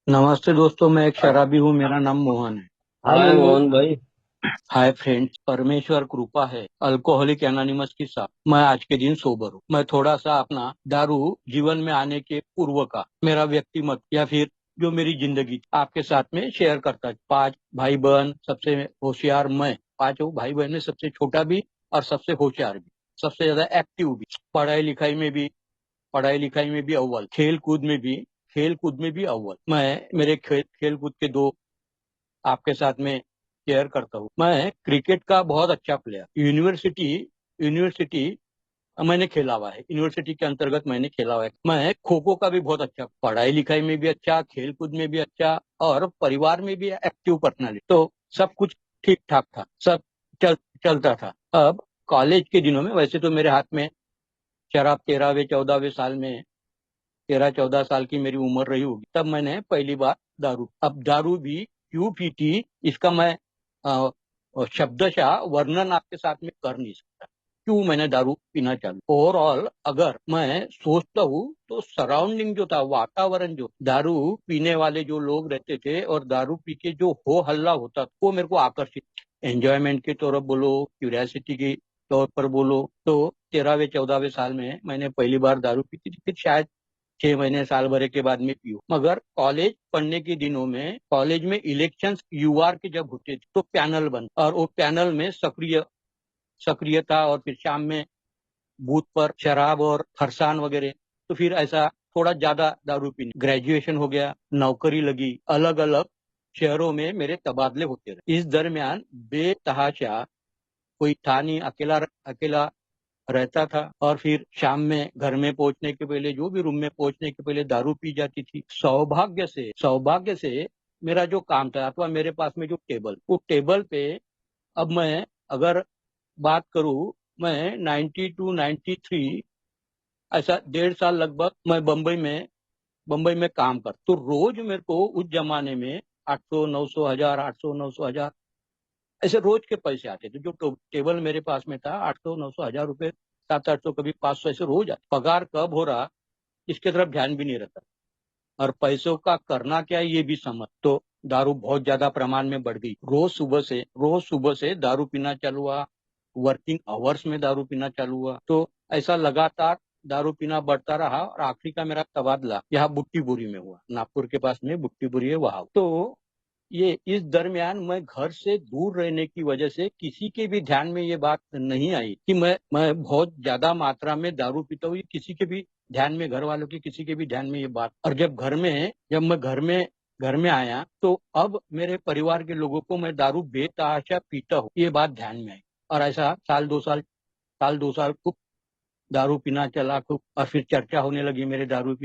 नमस्ते दोस्तों, मैं एक हाय शराबी हूँ। मेरा नाम मोहन है। हाय मोहन भाई। हाय फ्रेंड्स, परमेश्वर कृपा है अल्कोहलिक एनोनिमस के साथ मैं आज के दिन सोबर हूँ। मैं थोड़ा सा अपना दारू जीवन में आने के पूर्व का मेरा व्यक्तिमत या फिर जो मेरी जिंदगी आपके साथ में शेयर करता है। 5 भाई बहन, सबसे होशियार मैं। 5 भाई बहन में सबसे छोटा भी और सबसे होशियार भी, सबसे ज्यादा एक्टिव भी। पढ़ाई लिखाई में भी पढ़ाई लिखाई में भी अव्वल, खेल कूद में भी अव्वल। मैं मेरे खेल कूद के दो आपके साथ में शेयर करता हूँ। मैं क्रिकेट का बहुत अच्छा प्लेयर, यूनिवर्सिटी मैंने खेला हुआ है। यूनिवर्सिटी के अंतर्गत मैंने खेला हुआ है। मैं खो खो का भी बहुत अच्छा, पढ़ाई लिखाई में भी अच्छा, खेल कूद में भी अच्छा और परिवार में भी एक्टिव पर्सनालिटी। तो सब कुछ ठीक ठाक था, सब चल चलता था। अब कॉलेज के दिनों में, वैसे तो मेरे हाथ में शराब 13वें 14वें साल में, 13 14 साल की मेरी उम्र रही होगी, तब मैंने पहली बार दारू, अब दारू भी क्यों पीटी, इसका मैं अ, शब्दशः वर्णन आपके साथ में कर नहीं सकता। क्यों मैंने दारू पीना चालू, ओवरऑल अगर मैं सोचता हूँ तो सराउंडिंग जो था, वातावरण, जो दारू पीने वाले जो लोग रहते थे और दारू पी के जो हो हल्ला होता, वो मेरे को आकर्षित, एंजॉयमेंट के तौर पर बोलो, क्यूरियासिटी के तौर पर बोलो। तो 13वें 14वें साल में मैंने पहली बार दारू पी थी। फिर शायद 6 महीने साल भरे के बाद में पीओ। मगर कॉलेज पढ़ने के दिनों में, कॉलेज में इलेक्शंस यूआर के जब होते थे तो पैनल बन, और वो पैनल में सक्रियता, और फिर शाम में बूथ पर शराब और फरसान वगैरह। तो फिर ऐसा थोड़ा ज्यादा दारू पीने, ग्रेजुएशन हो गया, नौकरी लगी, अलग अलग शहरों में मेरे तबादले होते रहे। इस दरमियान बेतहाशा कोई था नहीं, अकेला अकेला रहता था। और फिर शाम में घर में पहुंचने के पहले, जो भी रूम में पहुंचने के पहले दारू पी जाती थी। सौभाग्य से मेरा जो काम था, अथवा मेरे पास में जो टेबल, वो टेबल पे, अब मैं अगर बात करूं, मैं 92 93, ऐसा 1.5 साल लगभग मैं बम्बई में काम कर, तो रोज मेरे को उस जमाने में 800 900 हजार, 800 900 हजार, ऐसे रोज के पैसे आते थे। जो टेबल मेरे पास में था, 800 900 हजार रुपए, 700 800, कभी 500, ऐसे रोज आते। पगार कब हो रहा इसके तरफ ध्यान भी नहीं रहता, और पैसों का करना क्या है ये भी समझ। तो दारू बहुत ज्यादा प्रमाण में बढ़ गई। रोज सुबह से दारू पीना चालू हुआ। वर्किंग आवर्स में दारू पीना चालू हुआ। तो ऐसा लगातार दारू पीना बढ़ता रहा, और आखिरी का मेरा तबादला यहाँ बुट्टीबुरी में हुआ। नागपुर के पास में बुट्टीबुरी है, वहां। तो ये इस दरमियान मैं घर से दूर रहने की वजह से किसी के भी ध्यान में ये बात नहीं आई कि मैं बहुत ज्यादा मात्रा में दारू पीता हूँ। ये किसी के भी ध्यान में, घर वालों के किसी के भी ध्यान में ये बात। और जब मैं घर में आया, तो अब मेरे परिवार के लोगों को मैं दारू बेतहाशा पीता हूँ, ये बात ध्यान में आई। और ऐसा साल 2 साल खूब दारू पीना चला खूब। और फिर चर्चा होने लगी मेरे दारू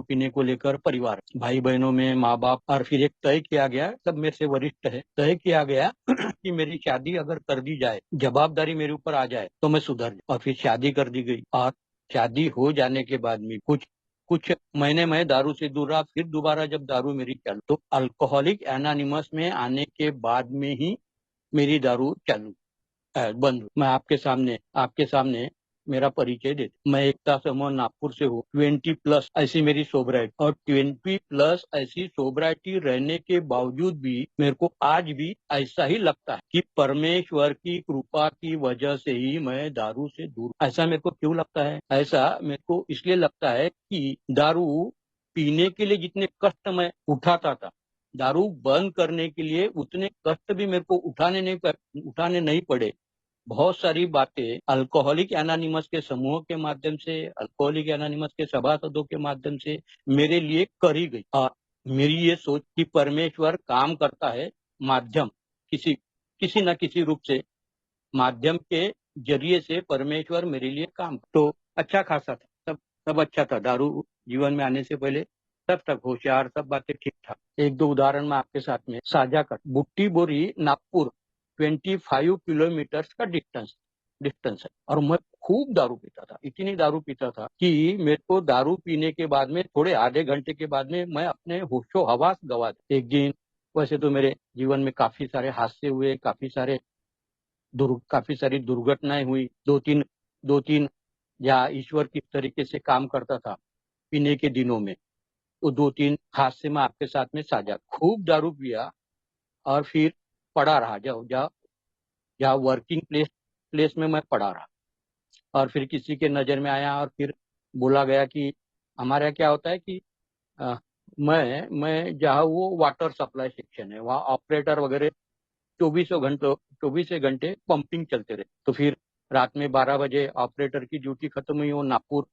पीने को लेकर, परिवार, भाई बहनों में, माँ बाप। और फिर एक तय किया गया, सब मेरे से वरिष्ठ है, तय किया गया कि मेरी शादी अगर कर दी जाए, जवाबदारी मेरे ऊपर आ जाए, तो मैं सुधर जाऊं। और फिर शादी कर दी गई। और शादी हो जाने के बाद में कुछ कुछ महीने मैं दारू से दूर रहा। फिर दोबारा जब दारू मेरी चालू, तो अल्कोहलिक एनोनिमस में आने के बाद में ही मेरी दारू चालू, बंधु, मैं आपके सामने मेरा परिचय देता। मैं एकता समूह नागपुर से हूँ। 20+ ऐसी मेरी सोबराइटी, और 20+ ऐसी सोबराइटी रहने के बावजूद भी मेरे को आज भी ऐसा ही लगता है कि परमेश्वर की कृपा की वजह से ही मैं दारू से दूर। ऐसा मेरे को क्यों लगता है? ऐसा मेरे को इसलिए लगता है कि दारू पीने के लिए जितने कष्ट मैं उठाता था, दारू बंद करने के लिए उतने कष्ट भी मेरे को उठाने नहीं पड़े। बहुत सारी बातें अल्कोहलिक एनोनिमस के समूह के माध्यम से, अल्कोहलिक एनोनिमस के सभासदों के माध्यम से मेरे लिए करी गई। और मेरी ये सोच कि परमेश्वर काम करता है, माध्यम, किसी किसी न किसी रूप से, माध्यम के जरिए से परमेश्वर मेरे लिए काम। तो अच्छा खासा था, सब अच्छा था। दारू जीवन में आने से पहले सब तक होशियार, सब बातें ठीक ठाक। एक दो उदाहरण मैं आपके साथ में साझा कर, बुट्टी बोरी नागपुर 25 किलोमीटर का डिस्टेंस है। और मैं खूब दारू पीता था, इतनी दारू पीता था कि मेरे को दारू पीने के बाद में, थोड़े आधे घंटे के बाद में, मैं अपने होशो हवास गवा दे। एक दिन, वैसे तो मेरे जीवन में काफी सारे हादसे हुए, काफी सारी दुर्घटनाएं हुई। दो तीन, या ईश्वर किस तरीके से काम करता था पीने के दिनों में। वो 2-3 हादसे में आपके साथ में साझा। खूब दारू पिया और फिर पड़ा रहा, जहाँ जहाँ वर्किंग प्लेस में मैं पड़ा रहा। और फिर किसी के नजर में आया और फिर बोला गया कि हमारे यहाँ क्या होता है कि अ, मैं जहाँ वो वाटर सप्लाई सेक्शन है वहाँ ऑपरेटर वगैरह चौबीसों घंटे पंपिंग चलते रहे। तो फिर रात में 12 बजे ऑपरेटर की ड्यूटी खत्म हुई, वो नागपुर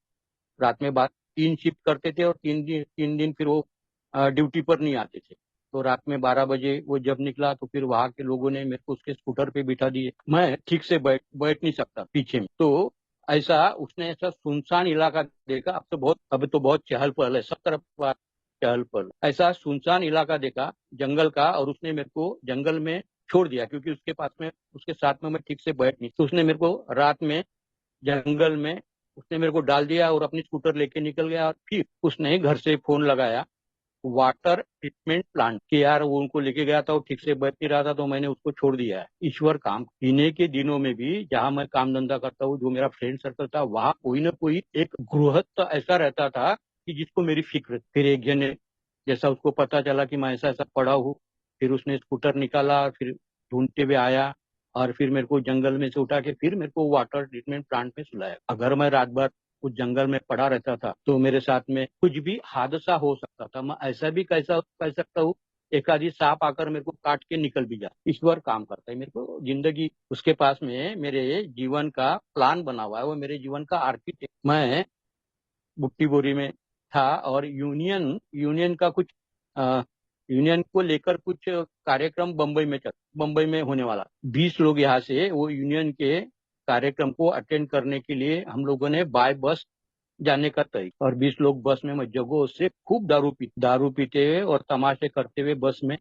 रात में बाद 3 शिफ्ट करते थे और 3 दिन फिर वो ड्यूटी पर नहीं आते थे। तो रात में 12 बजे वो जब निकला तो फिर वहां के लोगों ने मेरे को उसके स्कूटर पे बिठा दिए। मैं ठीक से बैठ नहीं सकता पीछे में। तो ऐसा उसने ऐसा सुनसान इलाका देखा। अब तो बहुत चहल पहल है, सब तरफ चहल पहल। ऐसा सुनसान इलाका देखा जंगल का, और उसने मेरे को जंगल में छोड़ दिया क्योंकि उसके साथ में मैं ठीक से बैठ नहीं। तो उसने मेरे को रात में जंगल में उसने मेरे को डाल दिया और अपनी स्कूटर लेके निकल गया। और फिर उसने घर से फोन लगाया वाटर ट्रीटमेंट प्लांट के, यार वो उनको लेके गया था, वो ठीक से बैठ नहीं रहा था तो मैंने उसको छोड़ दिया है। ईश्वर काम पीने के दिनों में भी जहाँ मैं काम धंधा करता हूँ, जो मेरा फ्रेंड सर्कल था, वहाँ कोई ना कोई एक गृहस्थ ऐसा रहता था कि जिसको मेरी फिक्र। फिर एक जन ने जैसा उसको पता चला कि मैं ऐसा ऐसा पड़ा हूँ, फिर उसने स्कूटर निकाला, फिर ढूंढते हुए आया और फिर मेरे को जंगल में से उठा के फिर मेरे को वाटर ट्रीटमेंट प्लांट में सुलाया। अगर मैं रात भर उस जंगल में पड़ा रहता था तो मेरे साथ में कुछ भी हादसा हो सकता था। मैं ऐसा भी कैसा कह सकता हूँ, एक आधी सांप आकर मेरे को काट के निकल भी जाए। ईश्वर काम करता है। मेरे को जिंदगी उसके पास में मेरे जीवन का प्लान बना हुआ है, वो मेरे जीवन का आर्किटेक्ट। मैं बुट्टी बोरी में था और यूनियन का कुछ यूनियन को लेकर कुछ कार्यक्रम बम्बई में होने वाला। 20 लोग यहाँ से वो यूनियन के कार्यक्रम को अटेंड करने के लिए हम लोगों ने बाय बस जाने का तय। और 20 लोग बस में, मैं जगहों से खूब दारू पीते हुए और तमाशे करते हुए बस में।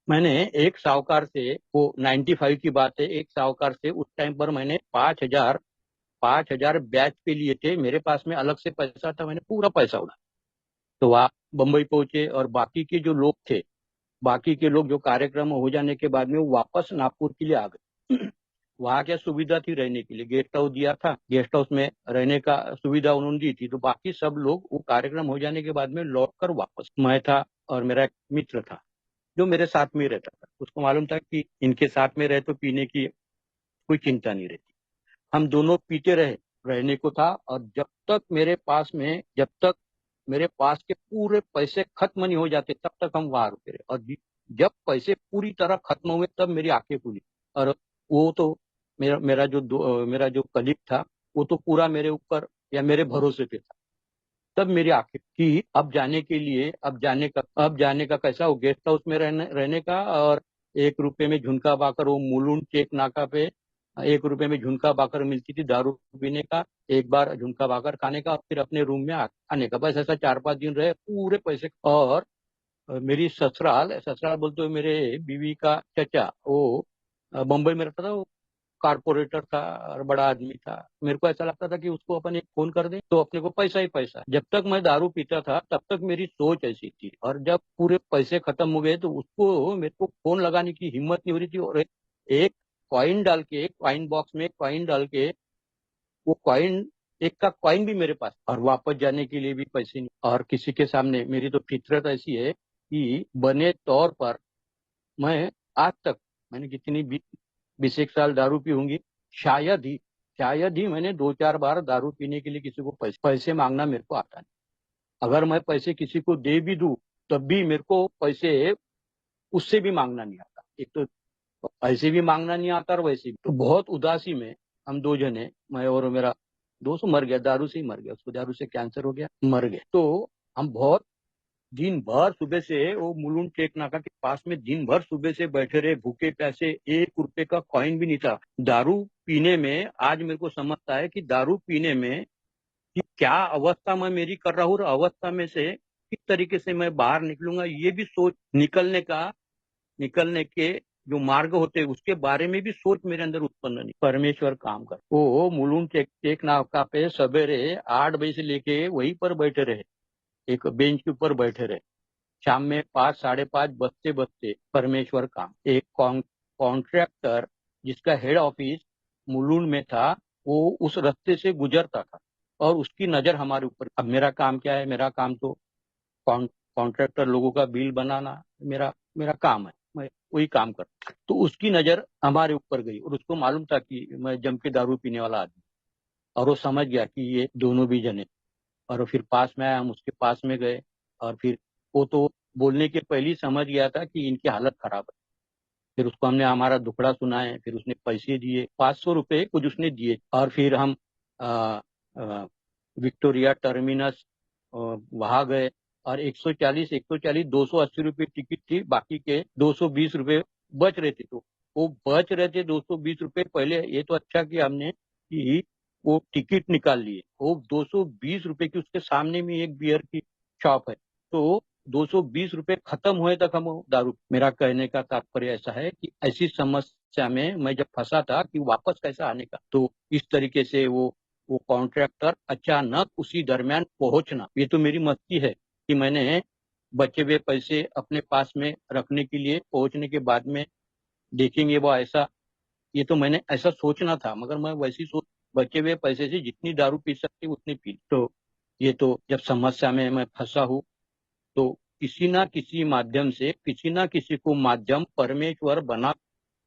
मैंने एक साहूकार से, वो 95 की बात है, एक साहूकार से उस टाइम पर मैंने 5,000 बैच पे लिए थे। मेरे पास में अलग से पैसा था, मैंने पूरा पैसा उड़ा। तो वहाँ बम्बई पहुंचे और बाकी के लोग जो कार्यक्रम हो जाने के बाद में वो वापस नागपुर के लिए आ गए। वहाँ क्या सुविधा थी रहने के लिए, गेस्ट हाउस दिया था, गेस्ट हाउस में रहने का सुविधा उन्होंने दी थी। तो बाकी सब लोग वो कार्यक्रम हो जाने के बाद में लौट कर वापस। मैं था और मेरा एक मित्र था जो मेरे साथ में ही रहता था। उसको मालूम था कि इनके साथ में रहे तो पीने की कोई चिंता नहीं रहती। हम दोनों पीते रहे, रहने को था। और जब तक मेरे पास के पूरे पैसे खत्म नहीं हो जाते तब तक हम वहां रुके रहे। और जब पैसे पूरी तरह खत्म हुए तब मेरी आंखें खुली। और वो तो मेरा जो कलीग था वो तो पूरा मेरे ऊपर या मेरे भरोसे पे था। तब मेरी आंखें कि अब जाने का कैसा, वो गेस्ट हाउस में रहने का। और 1 रुपए में झुनका बाकर, वो मुलुंड चेक नाका पे 1 रुपए में झुनका बाकर मिलती थी दारू पीने का। एक बार झुनका बाकर खाने का और फिर अपने रूम में आने का। बस ऐसा 4-5 दिन रहे, पूरे पैसे। और मेरी ससुराल बोलते हुए मेरे बीवी का चचा, वो बम्बई में रहता था। वो कारपोरेटर था और बड़ा आदमी था। मेरे को ऐसा लगता था कि उसको अपन एक फोन कर दे तो अपने को पैसा ही पैसा। जब तक मैं दारू पीता था तब तक मेरी सोच ऐसी थी, और जब पूरे पैसे खत्म हो गए तो उसको मेरे को फोन लगाने की हिम्मत नहीं हो रही थी। और एक कॉइन बॉक्स में कॉइन डाल के, वो कॉइन, एक का कॉइन भी मेरे पास, और वापस जाने के लिए भी पैसे नहीं। और किसी के सामने मेरी तो फितरत ऐसी है कि बने तौर पर मैं आज तक, मैंने कितनी 20-21 साल दारू पी होंगी, शायद ही शायद ही मैंने 2-4 बार दारू पीने के लिए किसी को पैसे मांगना मेरे को आता नहीं। अगर मैं पैसे किसी को दे भी दूं तब भी मेरे को पैसे उससे भी मांगना नहीं आता। एक तो ऐसे भी मांगना नहीं आता और वैसे भी। तो बहुत उदासी में हम 2 जने, मैं और मेरा दोस्त, मर गया, दारू से ही मर गया। उसको दारू से कैंसर हो गया, मर गया। तो हम बहुत दिन भर सुबह से वो मुलुंड टेक नाका के पास में दिन भर सुबह से बैठे रहे, भूखे प्यासे। 1 रुपए का कॉइन भी नहीं था। दारू पीने में आज मेरे को समझता है कि दारू पीने में कि क्या अवस्था मैं मेरी कर रहा हूँ, और अवस्था में से किस तरीके से मैं बाहर निकलूंगा, ये भी सोच, निकलने के जो मार्ग होते हैं उसके बारे में भी सोच मेरे अंदर उत्पन्न नहीं। परमेश्वर काम कर, वो मुलुंड टेक नाका पे सवेरे 8 बजे से लेके वहीं पर बैठे रहे, एक बेंच के ऊपर बैठे रहे। शाम में 5, 5:30 बजते बजते परमेश्वर काम। एक कॉन्ट्रैक्टर जिसका हेड ऑफिस मुलुंड में था, वो उस रास्ते से गुजरता था और उसकी नजर हमारे ऊपर। अब मेरा काम क्या है, मेरा काम तो कॉन्ट्रैक्टर लोगों का बिल बनाना मेरा मेरा काम है, मैं वही काम कर। तो उसकी नजर हमारे ऊपर गई और उसको मालूम था कि मैं जम के दारू पीने वाला आदमी, और वो समझ गया कि ये दोनों भी जने। और फिर पास में आया, हम उसके पास में गए, और फिर वो तो बोलने के पहले ही समझ गया था कि इनकी हालत खराब है। फिर उसको हमने हमारा दुखड़ा सुनाए, फिर उसने पैसे दिए, 500 रुपये कुछ उसने दिए, और फिर हम आ, आ, विक्टोरिया टर्मिनस वहां गए। और 140 280 रुपये टिकट थी, बाकी के 220 रुपये बच रहे थे। तो वो बच रहे थे 220 रुपये, पहले ये तो अच्छा किया हमने कि वो टिकट निकाल लिए। वो 220 रुपये की, उसके सामने में एक बियर की शॉप है, तो 220 रुपये खत्म हुए तक हम वो दारू। मेरा कहने का तात्पर्य ऐसा है कि ऐसी समस्या में मैं जब फंसा था कि वापस कैसा आने का, तो इस तरीके से वो कॉन्ट्रैक्टर अचानक उसी दरमियान पहुंचना, ये तो मेरी मस्ती है कि मैंने बचे हुए पैसे अपने पास में रखने के लिए पहुंचने के बाद में देखेंगे वो ऐसा, ये तो मैंने ऐसा सोचना था, मगर मैं वैसी सोच, बचे हुए पैसे से जितनी दारू पी सकती उतनी पी। तो ये तो जब समस्या में मैं फंसा हूँ, तो किसी ना किसी माध्यम से, किसी ना किसी को माध्यम परमेश्वर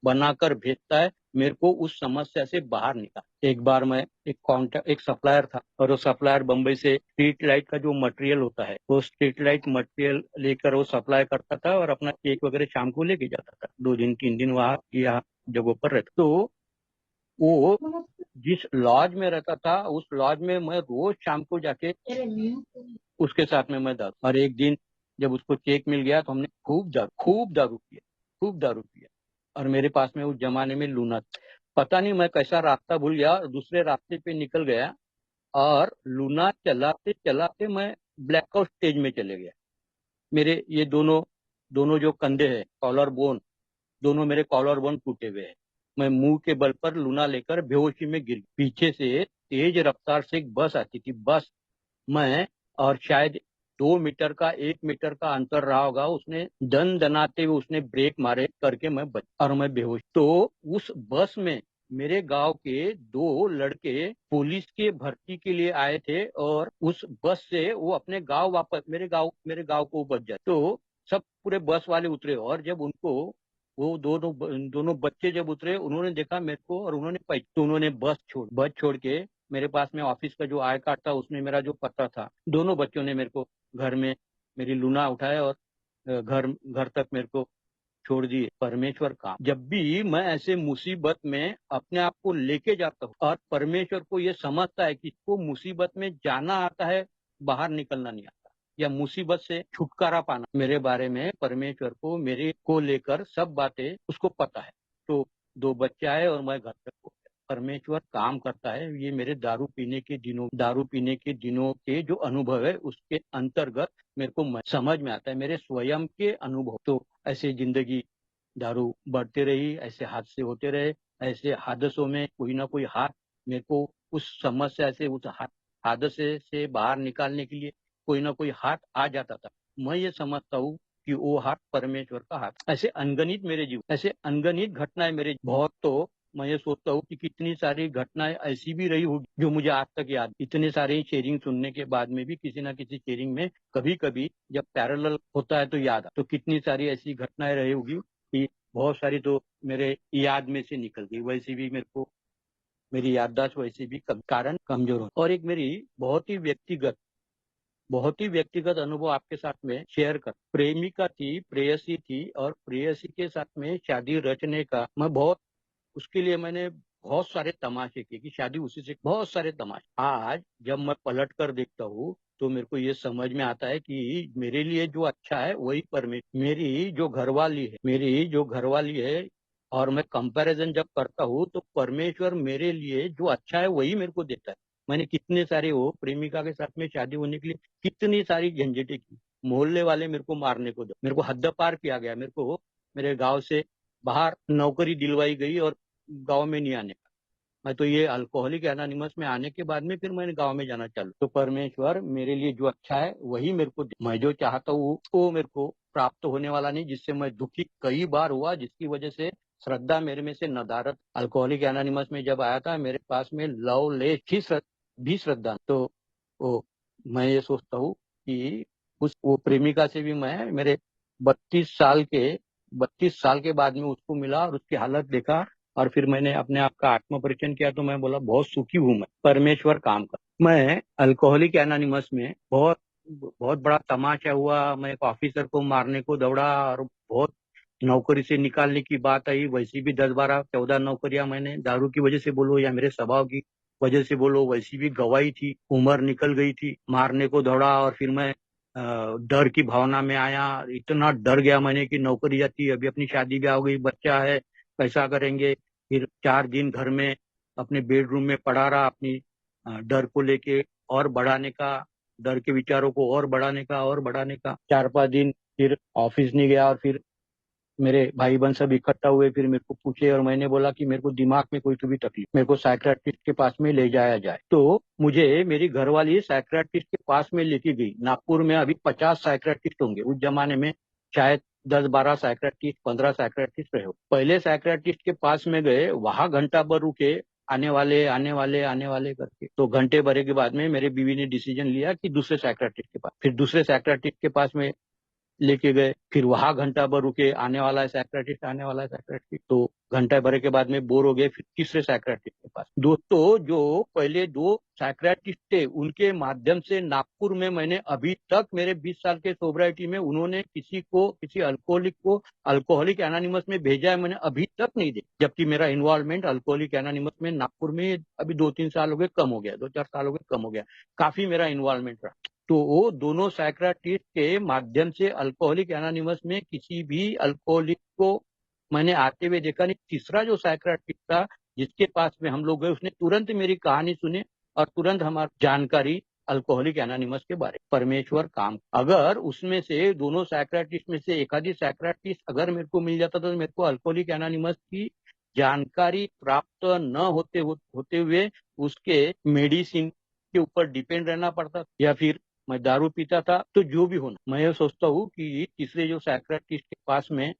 बनाकर भेजता है मेरे को उस समस्या से बाहर निकाल। एक बार मैं एक सप्लायर था, और वो सप्लायर बम्बई से स्ट्रीट लाइट का जो मटेरियल होता है, वो स्ट्रीट लाइट मटेरियल लेकर वो सप्लाई करता था, और अपना केक वगैरह शाम को लेके जाता था, 2 दिन 3 दिन वहाँ यहाँ जगहों पर रहता। तो वो जिस लॉज में रहता था, उस लॉज में मैं रोज शाम को जाके उसके साथ में मैं दारू, और एक दिन जब उसको चेक मिल गया तो हमने खूब दारू पिया। और मेरे पास में उस जमाने में लूना था। पता नहीं मैं कैसा रास्ता भूल गया और दूसरे रास्ते पे निकल गया, और लूना चलाते चलाते मैं ब्लैकआउट स्टेज में चले गया। मेरे ये दोनों दोनों जो कंधे हैं, कॉलर बोन, दोनों मेरे कॉलर बोन टूटे हुए हैं। मैं मुंह के बल पर लूना लेकर बेहोशी में गिर, पीछे से तेज रफ्तार से एक बस आती थी, बस मैं, और शायद 2 मीटर का 1 मीटर का अंतर रहा होगा, उसने दन दनाते हुए उसने ब्रेक मारे करके मैं बच, और मैं बेहोश। तो उस बस में मेरे गांव के 2 लड़के पुलिस के भर्ती के लिए आए थे, और उस बस से वो अपने गांव वापस, मेरे गांव को बच जाए। तो सब पूरे बस वाले उतरे, और जब उनको वो दोनों दोनों बच्चे जब उतरे, उन्होंने देखा मेरे को, और उन्होंने तो उन्होंने बस छोड़ के मेरे पास में ऑफिस का जो आई कार्ड था, उसमें मेरा जो पता था, दोनों बच्चों ने मेरे को घर में मेरी लूना उठाया, और घर घर तक मेरे को छोड़ दिए। परमेश्वर काम, जब भी मैं ऐसे मुसीबत में अपने आप को लेके जाता हूँ, और परमेश्वर को ये समझता है कि इसको मुसीबत में जाना आता है, बाहर निकलना नहीं आता, या मुसीबत से छुटकारा पाना, मेरे बारे में परमेश्वर को, मेरे को लेकर सब बातें उसको पता है। तो 2 बच्चे आए और मैं घर तक पहुंचा। परमेश्वर काम करता है, ये मेरे दारू पीने के दिनों के जो अनुभव है उसके अंतर्गत मेरे को समझ में आता है, मेरे स्वयं के अनुभव। तो ऐसे जिंदगी दारू बढ़ते रही, ऐसे हादसे होते रहे, ऐसे हादसों में कोई ना कोई हाथ मेरे को उस समस्या से, उस हादसे से बाहर निकालने के लिए कोई ना कोई हाथ आ जाता था। मैं ये समझता हूँ कि वो हाथ परमेश्वर का हाथ। ऐसे अनगणित घटनाएं मेरे बहुत, तो मैं ये सोचता हूँ कि कितनी सारी घटनाएं ऐसी भी रही होगी जो मुझे आज तक याद। इतने सारे शेयरिंग सुनने के बाद में भी किसी ना किसी शेयरिंग में कभी कभी जब पैरेलल होता है तो याद तो कितनी सारी ऐसी घटनाएं रही होगी कि बहुत सारी तो मेरे याद में से निकल गई। वैसे भी मेरे को मेरी याददाश्त वैसे भी कारण कमजोर हो। और एक मेरी बहुत ही व्यक्तिगत अनुभव आपके साथ में शेयर कर। प्रेमिका थी, प्रेयसी थी, और प्रेयसी के साथ में शादी रचने का मैं बहुत, उसके लिए मैंने बहुत सारे तमाशे किए कि शादी उसी से, बहुत सारे तमाशे। आज जब मैं पलट कर देखता हूँ तो मेरे को ये समझ में आता है कि मेरे लिए जो अच्छा है वही परमेश्वर, मेरी जो घरवाली है, और मैं कंपैरिजन जब करता हूँ तो परमेश्वर मेरे लिए जो अच्छा है वही मेरे को देता है। मैंने कितने सारे, वो प्रेमिका के साथ में शादी होने के लिए कितनी सारी झंझटें की। मोहल्ले वाले मेरे को मारने को दो, मेरे को हद पार किया गया, मेरे को मेरे गांव से बाहर नौकरी दिलवाई गई, और गांव में नहीं आने का। मैं तो ये अल्कोहलिक एनोनिमस में आने के बाद में फिर मैंने गांव में जाना चालू। तो परमेश्वर मेरे लिए जो अच्छा है वही मेरे को मैं जो चाहता हूँ वो मेरे को प्राप्त होने वाला नहीं, जिससे मैं दुखी कई बार हुआ, जिसकी वजह से श्रद्धा मेरे में से नदारत। अल्कोहलिक एनोनिमस में जब आया था मेरे पास में लव लेस भी श्रद्धा। तो वो मैं ये सोचता हूँ कि उस वो प्रेमिका से भी मैं मेरे 32 साल के 32 साल के बाद में उसको मिला और उसकी हालत देखा, और फिर मैंने अपने आप का आत्म परीक्षण किया तो मैं बोला बहुत सुखी हूं मैं, परमेश्वर काम कर। मैं अल्कोहलिक एनोनिमस में बहुत बहुत बड़ा तमाशा हुआ। मैं एक ऑफिसर को मारने को दौड़ा और बहुत नौकरी से निकालने की बात आई। वैसी भी 10 12 14 नौकरियां मैंने दारू की वजह से बोलो या मेरे स्वभाव की वजह से बोलो वैसी भी गवाई थी। उम्र निकल गई थी, मारने को दौड़ा और फिर मैं डर की भावना में आया। इतना डर गया मैंने कि नौकरी जाती, अभी अपनी शादी ब्याह हो गई, बच्चा है, कैसा करेंगे। फिर 4 दिन घर में अपने बेडरूम में पड़ा रहा, अपनी डर को लेके और बढ़ाने का, डर के विचारों को और बढ़ाने का और बढ़ाने का। 4 5 दिन फिर ऑफिस नहीं गया और फिर मेरे भाई बहन सब इकट्ठा हुए, फिर मेरे को पूछे और मैंने बोला कि मेरे को दिमाग में कोई तो भी तकलीफ, मेरे को साइकियाट्रिस्ट के पास में ले जाया जाए। तो मुझे मेरी घरवाली साइकियाट्रिस्ट के पास में लेके गई। नागपुर में अभी 50 साइकियाट्रिस्ट होंगे, उस जमाने में शायद 10 12 साइकियाट्रिस्ट 15 साइकियाट्रिस्ट रहे हो। पहले साइकियाट्रिस्ट के पास में गए, वहां घंटा भर रुके, आने वाले आने वाले आने वाले करके। तो घंटे भरे के बाद में मेरे बीवी ने डिसीजन लिया कि दूसरे साइकियाट्रिस्ट के पास, फिर दूसरे साइकियाट्रिस्ट के पास में लेके गए। फिर वहां घंटा भर रुके, आने वाला है साइकियाट्रिस्ट आने वाला है साइकियाट्रिस्ट। तो घंटा भर के बाद में बोर हो गए, फिर तीसरे साइकियाट्रिस्ट के पास। दोस्तों, जो पहले 2 साइकियाट्रिस्ट थे उनके माध्यम से नागपुर में मैंने अभी तक मेरे 20 साल के सोब्राइटी में उन्होंने किसी अल्कोहलिक को अल्कोहलिक एनोनिमस में भेजा है मैंने अभी तक नहीं देखा। जबकि मेरा इन्वॉल्वमेंट अल्कोहलिक एनोनिमस में नागपुर में अभी 2 3 साल हो गए कम हो गया, 2 4 साल हो गए कम हो गया, काफी मेरा इन्वॉल्वमेंट रहा। तो वो दोनों साइकियाट्रिस्ट के माध्यम से अल्कोहलिक एनोनिमस में किसी भी अल्कोहलिक को मैंने आते हुए देखा नहीं। तीसरा जो साइकियाट्रिस्ट था जिसके पास में हम लोग गए, उसने तुरंत मेरी कहानी सुनी और तुरंत हमारी जानकारी अल्कोहलिक एनोनिमस के बारे में। परमेश्वर काम, अगर उसमें से दोनों साइकियाट्रिस्ट में से एक आधी साइकियाट्रिस्ट अगर मेरे को मिल जाता तो मेरे को अल्कोहलिक एनोनिमस की जानकारी प्राप्त न होते हुए उसके मेडिसिन के ऊपर डिपेंड रहना पड़ता, या फिर मैं दारू पीता था। तो जो भी होना, मैं ये सोचता हूँ कि तीसरे जो साइकियाट्रिस्ट के पास में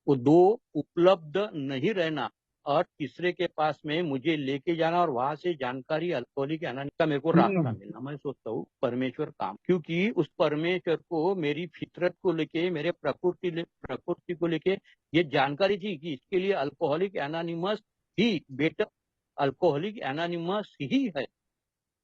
वो दो उपलब्ध नहीं रहना और तीसरे के पास में मुझे लेके जाना और वहां से जानकारी अल्कोहलिक एनोनिमस का मेरे को रास्ता मिलना, मैं सोचता हूँ परमेश्वर काम। क्योंकि उस परमेश्वर को मेरी फितरत को लेके, मेरे प्रकृति को लेके ये जानकारी थी कि इसके लिए अल्कोहलिक एनोनिमस ही बेटर, अल्कोहलिक एनोनिमस ही है।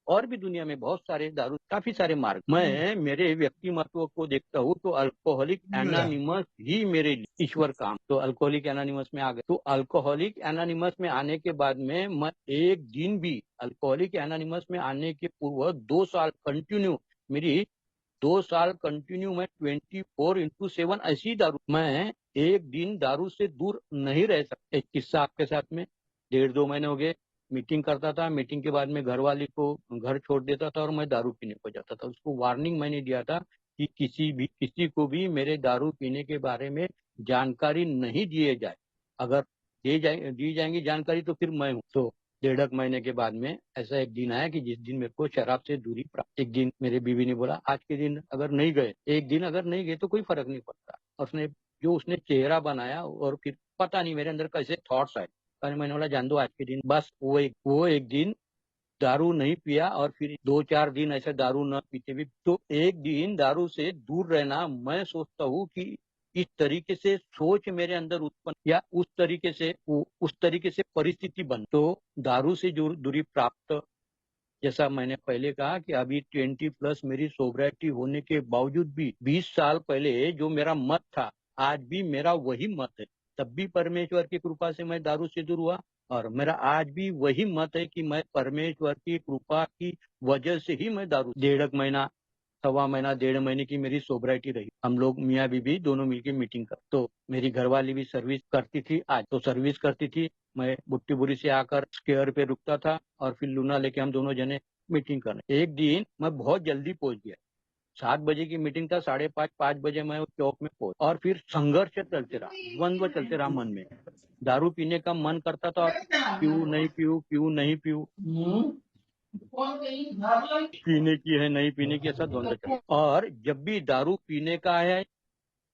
और भी दुनिया में बहुत सारे दारू, काफी सारे मार्ग। मैं मेरे व्यक्तिमत्व को देखता हूँ तो अल्कोहलिक एनोनिमस ही मेरे लिए ईश्वर काम। तो अल्कोहलिक एनोनिमस में आ गए। तो अल्कोहलिक एनोनिमस में आने के बाद में मैं एक दिन भी, अल्कोहलिक एनोनिमस में आने के पूर्व 2 साल कंटिन्यू मेरी 2 साल कंटिन्यू मैं 24/7 ऐसी दारू, मैं एक दिन दारू से दूर नहीं रह सकता। एक किस्सा आपके साथ में, 1.5 2 महीने हो गए, मीटिंग करता था, मीटिंग के बाद में घर वाली को घर छोड़ देता था और मैं दारू पीने को जाता था। उसको वार्निंग मैंने दिया था कि किसी को भी मेरे दारू पीने के बारे में जानकारी नहीं दिए जाए। अगर दी जाएंगी जानकारी तो फिर मैं हूँ। तो 1.5 महीने के बाद में ऐसा एक दिन आया कि जिस दिन मेरे को शराब से दूरी प्राप्त। एक दिन मेरे बीवी ने बोला आज के दिन अगर नहीं गए, एक दिन अगर नहीं गए तो कोई फर्क नहीं पड़ता। उसने चेहरा बनाया और फिर पता नहीं मेरे अंदर कैसे थॉट्स आए, और मैंने बोला जान दो आज के दिन बस। वो एक दिन दारू नहीं पिया और फिर 2 4 दिन ऐसे दारू न पीते भी। तो एक दिन दारू से दूर रहना, मैं सोचता हूँ कि इस तरीके से सोच मेरे अंदर उत्पन्न या उस तरीके से परिस्थिति बन, तो दारू से दूरी प्राप्त। जैसा मैंने पहले कहा कि अभी 20+ मेरी सोब्रिटी होने के बावजूद भी 20 साल पहले जो मेरा मत था आज भी मेरा वही मत है। तब भी परमेश्वर की कृपा से मैं दारू से दूर हुआ और मेरा आज भी वही मत है कि मैं परमेश्वर की कृपा की वजह से ही मैं दारू। 1.5 महीना 1.25 महीना 1.5 महीने की मेरी सोब्रिटी रही। हम लोग मियाँ बीबी दोनों मिलके मीटिंग कर, तो मेरी घरवाली भी सर्विस करती थी, आज तो सर्विस करती थी। मैं बुट्टी बुरी से आकर स्केयर पे रुकता था और फिर लूना लेके हम दोनों जने मीटिंग करने। एक दिन मैं बहुत जल्दी पहुंच गया, 7 बजे की मीटिंग था, 5:30 5 बजे मैं उस चौक में पहुंच, और फिर संघर्ष चलते रहा, द्वंद्व चलते रहा मन में। दारू पीने का मन करता था और क्यों नहीं पीऊं, क्यों नहीं पीऊं, पीने की है नहीं पीने की, ऐसा द्वंद्व चलता। और जब भी दारू पीने का है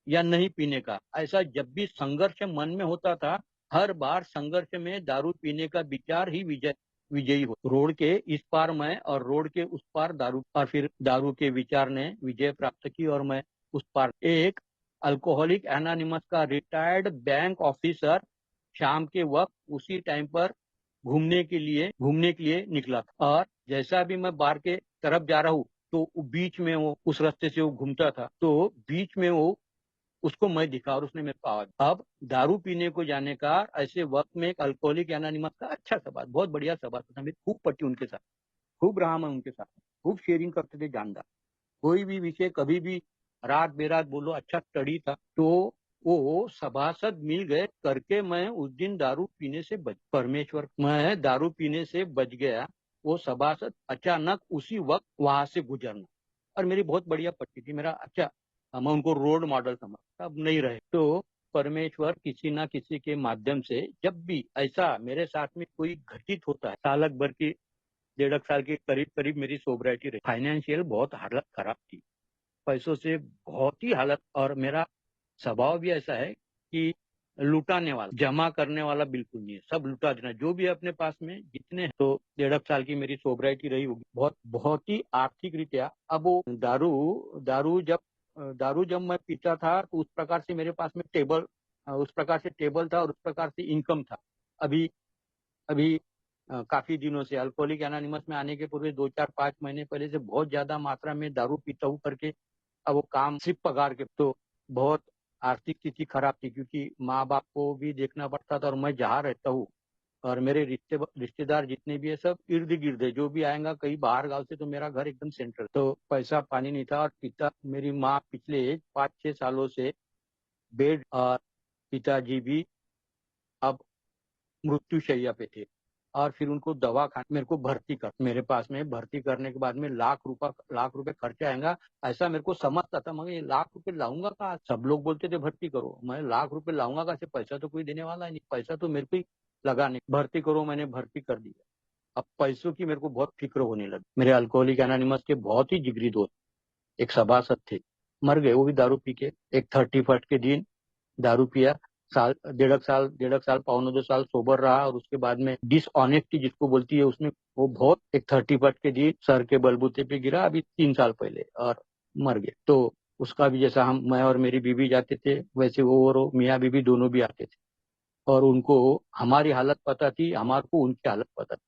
या नहीं पीने का, ऐसा जब भी संघर्ष मन में होता था, हर बार संघर्ष में दारू पीने का विचार ही विजय विजयी हो। रोड के इस पार मैं और रोड के उस पार दारू, और फिर दारू के विचार ने विजय प्राप्त की और मैं उस पार। एक अल्कोहलिक एनोनिमस का रिटायर्ड बैंक ऑफिसर शाम के वक्त उसी टाइम पर घूमने के लिए निकला था, और जैसा भी मैं बार के तरफ जा रहा हूँ तो बीच में वो उस रास्ते से वो घूमता था, तो बीच में वो उसको मैं दिखा और उसने मेरे को आवाज। अब दारू पीने को जाने का ऐसे वक्त में एक अल्कोहलिक एनोनिमस का अच्छा संवाद, बहुत बढ़िया संवाद था, मेरी खूब पट्टी उनके साथ, खूब रहा मैं उनके साथ, खूब शेयरिंग करते थे जानदार। कोई भी विषय कभी भी रात बेरात बोलो, अच्छा स्टडी था। तो वो सभासद मिल गए करके मैं उस दिन दारू पीने से बच, परमेश्वर, मैं दारू पीने से बच गया। वो सभासद अचानक उसी वक्त वहां से गुजरना, और मेरी बहुत बढ़िया पट्टी थी, मेरा अच्छा, मैं उनको रोल मॉडल समझता, अब नहीं रहे। तो परमेश्वर किसी ना किसी के माध्यम से जब भी ऐसा मेरे साथ में कोई घटित होता है, सालक भर की 1.5 साल के करीब करीब मेरी सोबराइटी रही, फाइनेंशियल बहुत हालत खराब थी, पैसों से बहुत ही हालत, और मेरा स्वभाव भी ऐसा है कि लुटाने वाला, जमा करने वाला बिल्कुल नहीं है, सब लुटा देना जो भी है अपने पास में जितने हैं। तो 1.5 साल की मेरी सोबराइटी रही होगी, बहुत बहुत ही आर्थिक रीत्या। अब वो दारू जब मैं पीता था तो उस प्रकार से मेरे पास में उस प्रकार से टेबल था और उस प्रकार से इनकम था। अभी अभी काफी दिनों से अल्कोहलिक एनोनिमस में आने के पूर्व 2 4 5 महीने पहले से बहुत ज्यादा मात्रा में दारू पीता हूँ करके, अब वो काम सिर्फ पगार के, तो बहुत आर्थिक स्थिति खराब थी, क्योंकि माँ बाप को भी देखना पड़ता था, और मैं जहाँ रहता हूँ और मेरे रिश्तेदार जितने भी है सब इर्द गिर्द है, जो भी आएगा कहीं बाहर गांव से, तो मेरा घर एकदम सेंट्रल, तो पैसा पानी नहीं था। और मेरी माँ पिछले 5 6 सालों से बेड, और पिताजी भी अब मृत्युशैया पे थे, और फिर उनको दवा खाने मेरे को भर्ती कर, मेरे पास में भर्ती करने के बाद में लाख रुपए खर्चा आएगा, ऐसा मेरे को समझता था। मगर ये लाख रुपए लाऊंगा कहाँ, सब लोग बोलते थे भर्ती करो, मैं लाख रुपए लाऊंगा कहाँ से, पैसा तो कोई देने वाला नहीं, पैसा तो मेरे को ही लगाने, भर्ती करो, मैंने भर्ती कर दिया। अब पैसों की मेरे को बहुत फिक्र होने लगी। मेरे अल्कोहलिक एनोनिमस के बहुत ही जिगरी दोस्त एक सभासद थे, मर गए वो भी दारू पी के। एक 31st के दिन दारू पिया, 1.5 साल 1.5 साल 2 साल रहा, और उसके बाद में डिसऑनेस्टी जिसको बोलती है उसमें वो बहुत, एक 31st के दिन सर के बलबूते पे गिरा, अभी 3 साल पहले, और मर गया। तो उसका भी जैसा मैं और मेरी बीवी जाते थे, वैसे वो और मियाँ बीवी दोनों भी आते थे, और उनको हमारी हालत पता थी, हमारे को उनकी हालत पता थी,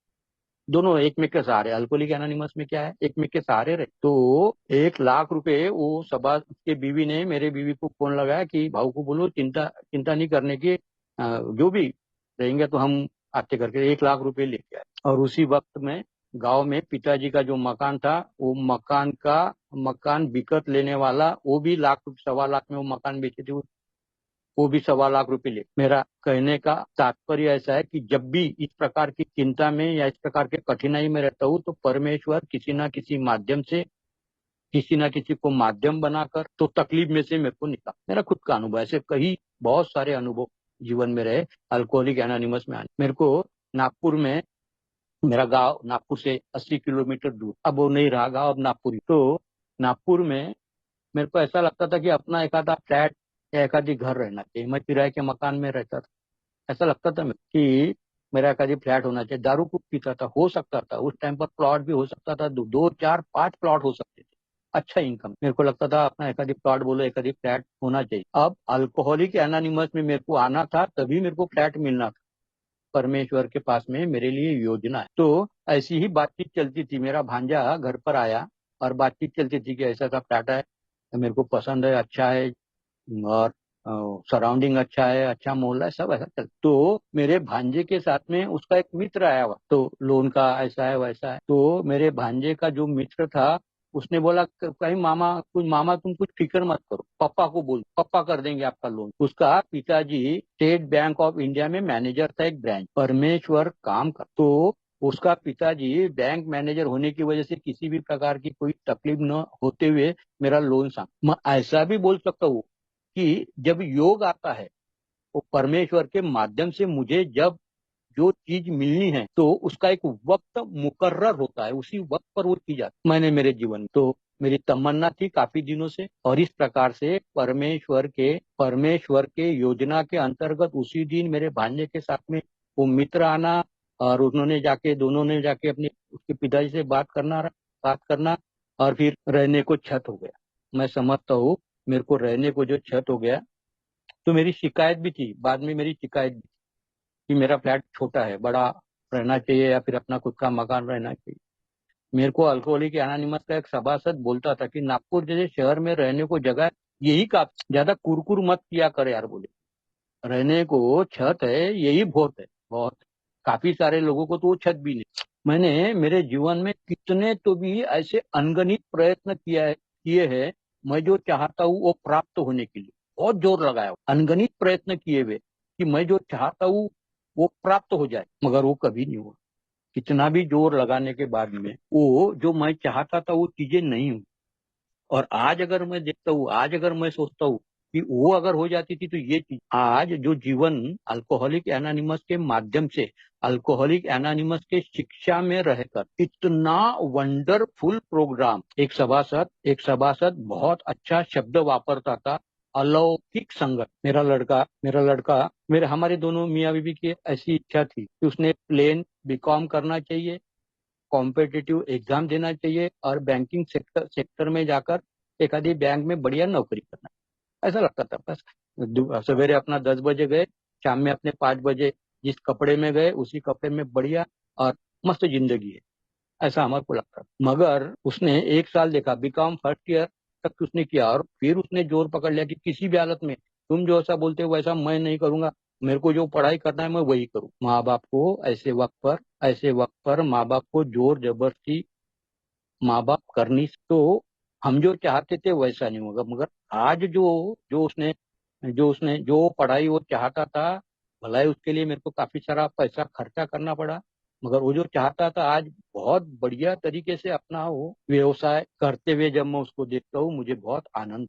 दोनों एक में के सहारे। अल्कोहलिक एनोनिमस में क्या है, एक में के सहारे रहे। तो 1 लाख रुपए वो सभा के बीवी ने मेरे बीवी को फोन लगाया कि भाऊ को बोलो चिंता चिंता नहीं करने की, जो भी रहेंगे तो हम आते करके 1 लाख रुपए लेके आए। और उसी वक्त में गांव में पिताजी का जो मकान था, वो मकान बिकत लेने वाला, वो भी 1.25 लाख में वो मकान बेचे थे, वो भी 1.25 लाख रुपए ले। मेरा कहने का तात्पर्य ऐसा है कि जब भी इस प्रकार की चिंता में या इस प्रकार के कठिनाई में रहता हूँ, तो परमेश्वर किसी ना किसी माध्यम से, किसी ना किसी को माध्यम बनाकर तो तकलीफ में से मेरे को निकाल। मेरा खुद का अनुभव, ऐसे कई बहुत सारे अनुभव जीवन में रहे अल्कोहलिक एनोनिमस में आने। मेरे को नागपुर में, मेरा गांव नागपुर से 80 किलोमीटर दूर, अब वो नहीं रहा गांव, अब नागपुर ही। तो नागपुर में मेरे को ऐसा लगता था कि अपना एक आधा फ्लैट या एक आधी घर रहना चाहिए, मैं किराए के मकान में रहता था, ऐसा लगता था कि मेरा एक आधी फ्लैट होना चाहिए। दारू खूब पीता था, हो सकता था उस टाइम पर प्लॉट भी हो सकता था, 2 4 5 प्लॉट हो सकते थे, अच्छा इनकम, मेरे को लगता था अपना एक आधी प्लॉट बोलो एक आधी फ्लैट होना चाहिए। अब अल्कोहलिक एनोनिमस में मेरे को आना था, तभी मेरे को फ्लैट मिलना था, परमेश्वर के पास में मेरे लिए योजना है। तो ऐसी ही बातचीत चलती थी, मेरा भांजा घर पर आया और बातचीत चलती थी कि ऐसा ऐसा फ्लैट है, मेरे को पसंद है, अच्छा है, और सराउंडिंग अच्छा है, अच्छा मोहल्ला है, सब ऐसा चल। तो मेरे भांजे के साथ में उसका एक मित्र आया हुआ, तो लोन का ऐसा है वैसा है। तो मेरे भांजे का जो मित्र था, उसने बोला कहीं मामा तुम कुछ फिक्र मत करो, पापा को बोल, पापा कर देंगे आपका लोन। उसका पिताजी स्टेट बैंक ऑफ इंडिया में मैनेजर था, एक ब्रांच, परमेश्वर काम कर। तो उसका पिताजी बैंक मैनेजर होने की वजह से किसी भी प्रकार की कोई तकलीफ न होते हुए मेरा लोन सांग। मैं ऐसा भी बोल सकता हूँ कि जब योग आता है, वो परमेश्वर के माध्यम से मुझे जब जो चीज मिलनी है, तो उसका एक वक्त मुकर्रर होता है, उसी वक्त पर वो चीज आती। मैंने मेरे जीवन में, तो मेरी तमन्ना थी काफी दिनों से, और इस प्रकार से परमेश्वर के योजना के अंतर्गत उसी दिन मेरे भांजे के साथ में वो मित्र आना, और उन्होंने जाके दोनों ने जाके अपने उसके पिताजी से बात करना और फिर रहने को छत हो गया। मैं समझता हूँ मेरे को रहने को जो छत हो गया, तो मेरी शिकायत भी थी, बाद में मेरी शिकायत भी थी कि मेरा फ्लैट छोटा है, बड़ा रहना चाहिए या फिर अपना खुद का मकान रहना चाहिए। मेरे को अल्कोहलिक एनोनिमस का एक सभासद बोलता था कि नागपुर जैसे शहर में रहने को जगह यही काफी, ज्यादा कुरकुर मत किया कर यार, बोले रहने को छत है यही बहुत है, बहुत। काफी सारे लोगों को तो वो छत भी नहीं। मैंने मेरे जीवन में कितने तो भी ऐसे अनगणित प्रयत्न किए हैं। मैं जो चाहता हूँ वो प्राप्त होने के लिए बहुत जोर लगाया, अनगणित प्रयत्न किए हुए कि मैं जो चाहता हूँ वो प्राप्त हो जाए, मगर वो कभी नहीं हुआ। कितना भी जोर लगाने के बाद में वो जो मैं चाहता था वो चीजें नहीं हुई। और आज अगर मैं देखता हूँ, आज अगर मैं सोचता हूँ कि वो अगर हो जाती थी तो ये चीज, आज जो जीवन अल्कोहलिक एनोनिमस के माध्यम से, अल्कोहलिक एनोनिमस के शिक्षा में रहकर इतना वंडरफुल प्रोग्राम, एक सभासद बहुत अच्छा शब्द वापरता था, अलौकिक संगत। मेरा लड़का मेरे हमारे दोनों मियाँ बीवी की ऐसी इच्छा थी कि उसने प्लेन बीकॉम करना चाहिए, कॉम्पिटिटिव एग्जाम देना चाहिए और बैंकिंग सेक्टर में जाकर एक आधी बैंक में बढ़िया नौकरी करना, ऐसा लगता था बस। सवेरे अपना 10 बजे गए, शाम में अपने 5 बजे जिस कपड़े में गए उसी कपड़े में बढ़िया और मस्त जिंदगी है, ऐसा हमारे को लगता था। मगर उसने 1 साल देखा, बीकॉम फर्स्ट ईयर तक उसने किया और फिर उसने जोर पकड़ लिया कि किसी भी हालत में तुम जो ऐसा बोलते हो वैसा मैं नहीं करूंगा, मेरे को जो पढ़ाई करना है मैं वही करूँ। माँ बाप को माँ बाप को जोर जबरदस्ती माँ बाप करनी, तो हम जो चाहते थे वैसा नहीं होगा। मगर आज जो पढ़ाई वो चाहता था, भलाई उसके लिए मेरे को काफी सारा पैसा खर्चा करना पड़ा, मगर वो जो चाहता था आज बहुत बढ़िया तरीके से अपना वो व्यवसाय करते हुए जब मैं उसको देखता हूँ मुझे बहुत आनंद,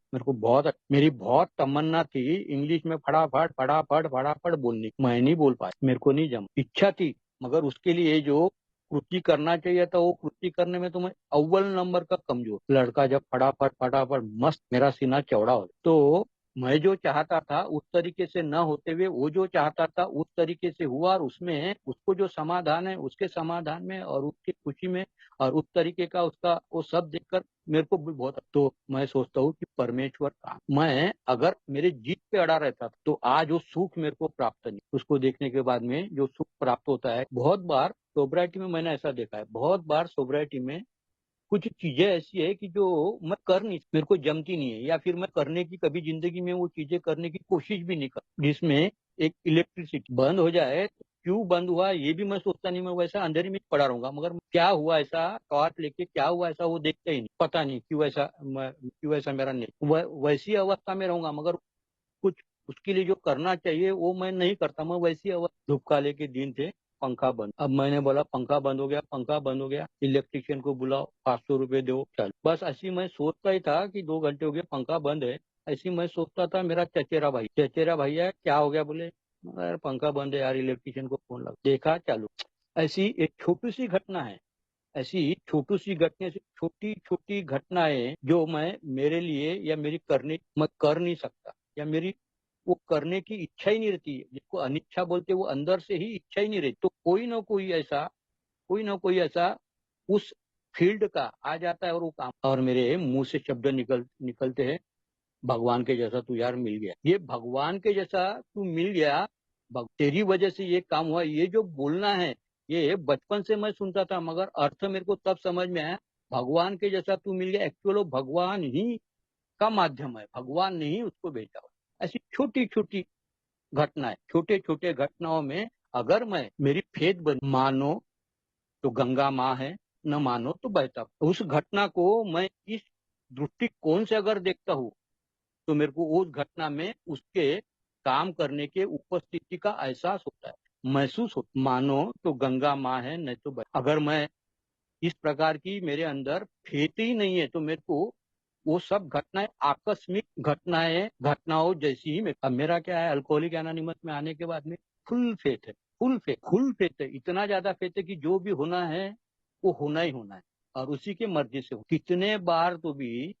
मेरी बहुत तमन्ना थी इंग्लिश में फटाफट फटाफट फटाफट बोलने की। मैं नहीं बोल पाया, मेरे को नहीं जमा, इच्छा थी, मगर उसके लिए जो कृति करना चाहिए था वो कृति करने में तो मैं अव्वल नंबर का कमजोर। लड़का जब फटाफट फटाफट मस्त मेरा सीना चौड़ा हो, तो मैं जो चाहता था उस तरीके से न होते हुए वो जो चाहता था उस तरीके से हुआ, और उसमें उसको जो समाधान है उसके समाधान में और उसकी खुशी में और उस तरीके का उसका वो सब देखकर मेरे को भी बहुत, तो मैं सोचता हूँ कि परमेश्वर का, मैं अगर मेरे जीत पे अड़ा रहता तो आज वो सुख मेरे को प्राप्त नहीं। उसको देखने के बाद में जो सुख प्राप्त होता है, बहुत बार सोब्राइटी में मैंने ऐसा देखा है, बहुत बार सोब्राइटी में कुछ चीजें ऐसी है कि जो मैं कर नहीं, मेरे को जमती नहीं है, या फिर मैं करने की कभी जिंदगी में वो चीजें करने की कोशिश भी नहीं कर, जिसमें एक इलेक्ट्रिसिटी बंद हो जाए तो क्यों बंद हुआ ये भी मैं सोचता नहीं, मैं वैसा अंधेरे में पड़ा रहूंगा, मगर क्या हुआ ऐसा, टॉर्च लेके क्या हुआ ऐसा वो देखते ही नहीं, पता नहीं क्यों ऐसा मेरा नहीं, वैसी अवस्था में रहूंगा, मगर कुछ उसके लिए जो करना चाहिए वो मैं नहीं करता, मैं वैसी धूप काले के दिन थे, पंखा बंद, अब मैंने बोला पंखा बंद हो गया, इलेक्ट्रिशियन को बुलाओ, 500 रुपए दो, चल, बस ऐसी मैं सोचता ही था कि 2 घंटे हो गए पंखा बंद है, ऐसी मैं सोचता था। मेरा चचेरा भैया क्या हो गया, बोले यार पंखा बंद है यार, इलेक्ट्रिशियन को फोन लगा, देखा चालू। ऐसी एक छोटी सी घटना है, ऐसी छोटी सी घटना से छोटी छोटी घटनाएं जो मैं मेरे लिए या मैं कर नहीं सकता, या मेरी वो करने की इच्छा ही नहीं रहती है, जिसको अनिच्छा बोलते वो अंदर से ही इच्छा ही नहीं रहती, तो कोई ना कोई ऐसा उस फील्ड का आ जाता है और वो काम, और मेरे मुंह से शब्द निकलते हैं, भगवान के जैसा तू यार मिल गया, ये भगवान के जैसा तू मिल गया, तेरी वजह से ये काम हुआ, ये जो बोलना है ये बचपन से मैं सुनता था, मगर अर्थ मेरे को तब समझ में आया, भगवान के जैसा तू मिल गया, एक्चुअल वो भगवान ही का माध्यम है, भगवान ने ही उसको भेजा हुआ। ऐसी छोटी छोटी घटनाएं, छोटे छोटे घटनाओं में अगर मैं मेरी फेथ बन, मानो तो गंगा माँ है, न मानो तो बहता, उस घटना को मैं इस दृष्टिकोण से अगर देखता हूँ तो मेरे को उस घटना में उसके काम करने के उपस्थिति का एहसास होता है, महसूस होता, मानो तो गंगा माँ है नहीं तो अगर मैं इस प्रकार की मेरे अंदर फेथ ही नहीं है तो मेरे को वो सब घटनाएं आकस्मिक घटनाओं जैसी ही अब मेरा क्या है, अल्कोहलिक एनोनिमस में आने के बाद में फुल फेथ है, फुल फेथ है, इतना ज्यादा फेथ है कि जो भी होना है वो होना ही होना है, और उसी के मर्जी से हो। कितने बार तो भी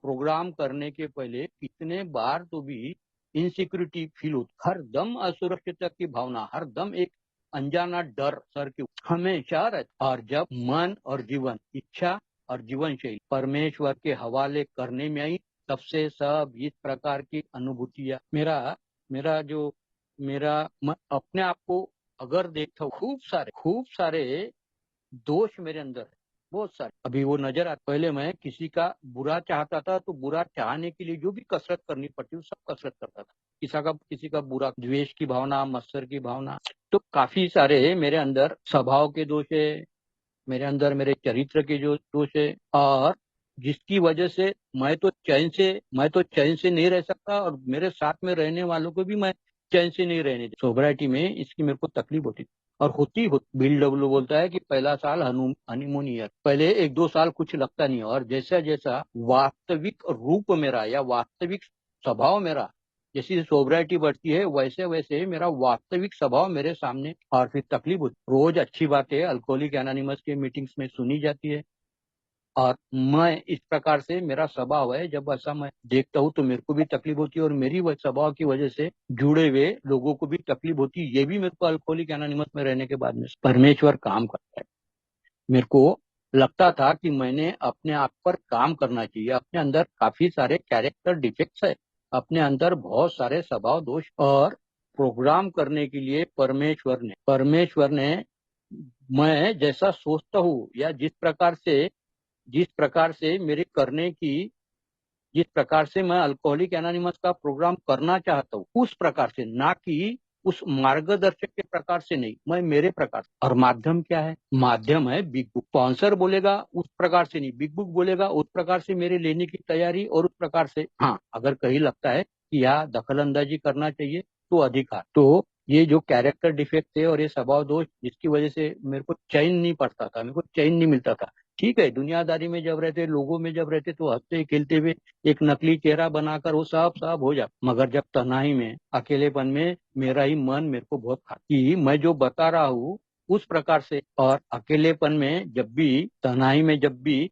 प्रोग्राम करने के पहले कितने बार तो भी इनसिक्योरिटी फील होती, हर दम असुरक्षितता की भावना, हर दम एक अनजाना डर सर के हमेशा रहता। और जब मन और जीवन, इच्छा और जीवन शैली परमेश्वर के हवाले करने में आई, तब से सब इस प्रकार की अनुभूतियां मेरा मेरा जो मेरा अपने आप को अगर देखता हूँ, खूब सारे दोष मेरे अंदर है, बहुत सारे अभी वो नजर आता। पहले मैं किसी का बुरा चाहता था, तो बुरा चाहने के लिए जो भी कसरत करनी पड़ती वो सब कसरत करता था। किसी का बुरा, द्वेष की भावना, मत्सर की भावना, तो काफी सारे मेरे अंदर स्वभाव के दोष है, मेरे अंदर मेरे चरित्र के जो दोष है, और जिसकी वजह से मैं तो चैन से नहीं रह सकता, और मेरे साथ में रहने वालों को भी मैं चैन से नहीं रहने देता। सोबराइटी में इसकी मेरे को तकलीफ होती और होती बिल डब्ल्यू बोलता है कि पहला साल हनीमून ईयर, पहले 1-2 साल कुछ लगता नहीं, और जैसा जैसा वास्तविक रूप मेरा या वास्तविक स्वभाव मेरा, जैसी सोबराइटी बढ़ती है, वैसे वैसे मेरा वास्तविक स्वभाव मेरे सामने, और फिर तकलीफ होती। रोज अच्छी बातें अल्कोहलिक एनोनिमस के मीटिंग्स में सुनी जाती है, और मैं इस प्रकार से मेरा स्वभाव है, जब ऐसा मैं देखता हूँ तो मेरे को भी तकलीफ होती है, और मेरी वह स्वभाव की वजह से जुड़े हुए लोगों को भी तकलीफ होती है। ये भी मेरे को अल्कोहलिक एनोनिमस में रहने के बाद में परमेश्वर काम करता है। मेरे को लगता था कि मैंने अपने आप पर काम करना चाहिए, अपने अंदर काफी सारे कैरेक्टर डिफेक्ट्स है, अपने अंदर बहुत सारे स्वभाव दोष, और प्रोग्राम करने के लिए परमेश्वर ने मैं जैसा सोचता हूँ, या जिस प्रकार से मेरे करने की, जिस प्रकार से मैं अल्कोहलिक एनोनिमस का प्रोग्राम करना चाहता हूँ, उस प्रकार से, ना कि उस मार्गदर्शक के प्रकार से नहीं, मैं मेरे प्रकार से। और माध्यम क्या है? माध्यम है बिग बुक। स्पॉन्सर बोलेगा उस प्रकार से नहीं, बिग बुक बोलेगा उस प्रकार से मेरे लेने की तैयारी, और उस प्रकार से, हाँ, अगर कहीं लगता है कि यहाँ दखल अंदाजी करना चाहिए तो अधिकार। तो ये जो कैरेक्टर डिफेक्ट थे और ये स्वभाव दोष, जिसकी वजह से मेरे को चैन नहीं पड़ता था, मेरे को चैन नहीं मिलता था। ठीक है, दुनियादारी में जब रहते, लोगों में जब रहते, तो हंसते खेलते हुए एक नकली चेहरा बनाकर वो सब सब हो जाता, मगर जब तन्हाई में, अकेलेपन में, मेरा ही मन मेरे को बहुत खाती, मैं जो बता रहा हूँ उस प्रकार से। और अकेलेपन में जब भी, तन्हाई में जब भी